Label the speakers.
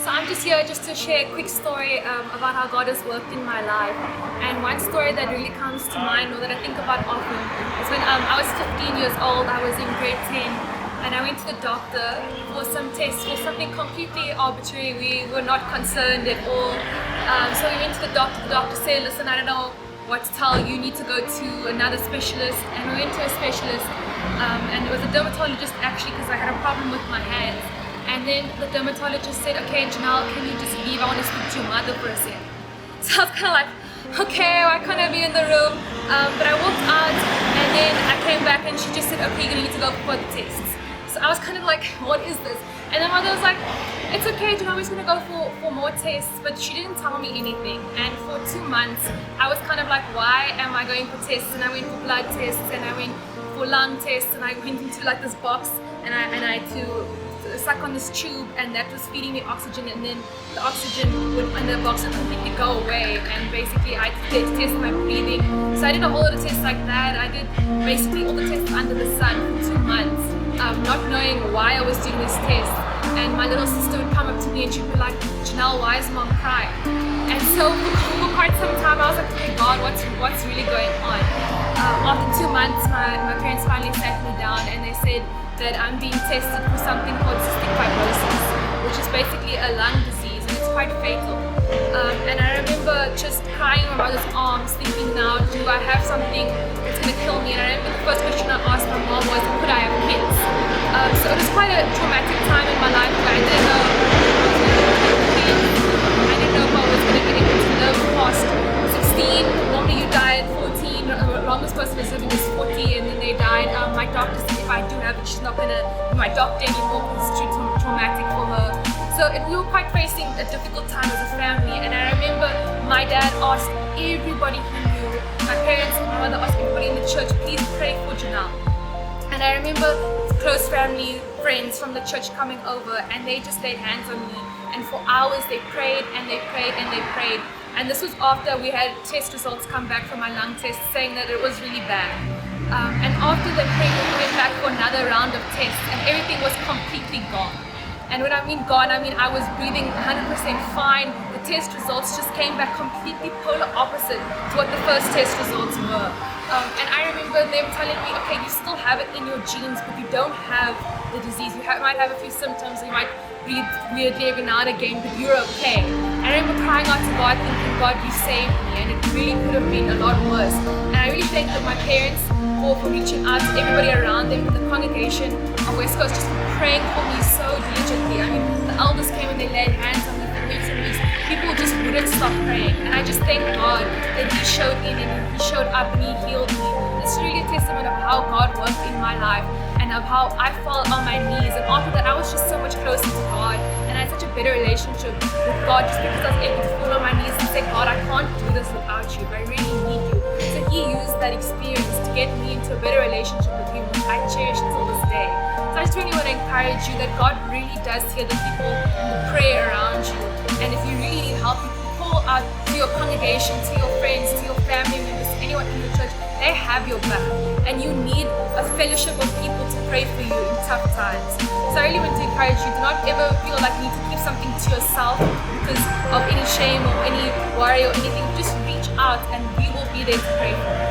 Speaker 1: So I'm just here just to share a quick story about how God has worked in my life. And one story that really comes to mind, or that I think about often, is when I was 15 years old. I was in grade 10, and I went to the doctor for some tests for something completely arbitrary. We were not concerned at all. So we went to the doctor. The doctor said, "Listen, I don't know what to tell you. You need to go to another specialist." And we went to a specialist, and it was a dermatologist actually, because I had a problem with my hands. And then the dermatologist said, "Okay, Janelle, can you just leave? I want to speak to your mother for a second." So I was kind of like, okay, why can't I be in the room? But I walked out, and then I came back, and she just said, "Okay, you're going to need to go for the tests." So I was kind of like, what is this? And then my mother was like, "It's okay, Janelle, we're just going to go for more tests." But she didn't tell me anything. And for 2 months, I was kind of like, why am I going for tests? And I went for blood tests, and I went for lung tests, and I went into like this box, and I had to suck on this tube, and that was feeding me oxygen, and then the oxygen in the box would completely go away, and basically I had to test my breathing. So I did a whole lot of tests like that. I did basically all the tests under the sun for 2 months, not knowing why I was doing this test. And my little sister would come up to me and she'd be like, "Janelle, why is mom crying?" And so for quite some time I was like, okay, God, what's really going on? After 2 months, my parents finally sat me down, and they said that I'm being tested for something called cystic fibrosis, which is basically a lung disease, and it's quite fatal. And I remember just crying on my mother's arms, thinking, now, do I have something that's going to kill me? And I remember the first question I asked my mom was, could I have kids? So it was quite a traumatic time in my life where I didn't know if I was going to be able to live past 16. Normally you die at 14, the longest person is living is 40, and then they died. My doctor said if I do have it, she's not going to be my doctor anymore because it's too traumatic for her. So we were quite facing a difficult time as a family, and I remember my dad asked everybody he knew, my parents and my mother asked everybody in the church, please pray for Janelle. And I remember close family, friends from the church coming over, and they just laid hands on me, and for hours they prayed and they prayed and they prayed. And this was after we had test results come back from my lung test saying that it was really bad. And after the prayer, we went back for another round of tests, and everything was completely gone. And when I mean gone, I mean I was breathing 100% fine. The test results just came back completely polar opposite to what the first test results were. And I remember them telling me, okay, you still have it in your genes, but you don't have the disease. You might have a few symptoms, you might breathe weirdly every now and again, but you're okay. And I remember crying out to God, thinking, God, you saved me, and it really could have been a lot worse. And I really thank my parents for reaching out to everybody around them, the congregation of West Coast, just praying for me so diligently. I mean, the elders came and they laid hands on me for weeks and weeks. People just wouldn't stop praying. And I just thank God that He showed in and He showed up and He healed me. It's really a testament of how God worked in my life and of how I fell on my knees. And after that, I was just so much closer to God, and I had such a better relationship with God just because I was able to fall on my knees and say, God, I can't do this without you. I really need you. So He used that experience to get me into a better relationship with Him, which I cherish until this day. So I just really want to encourage you that God really does hear the people and the prayer around you. And if you really need help, you can call out to your congregation, to your friends, to your family members, to anyone in your church. They have your back, and you need a fellowship of people to pray for you in tough times. So I really want to encourage you, do not ever feel like you need to keep something to yourself because of any shame or any worry or anything. Just reach out, and we will be there to pray for you.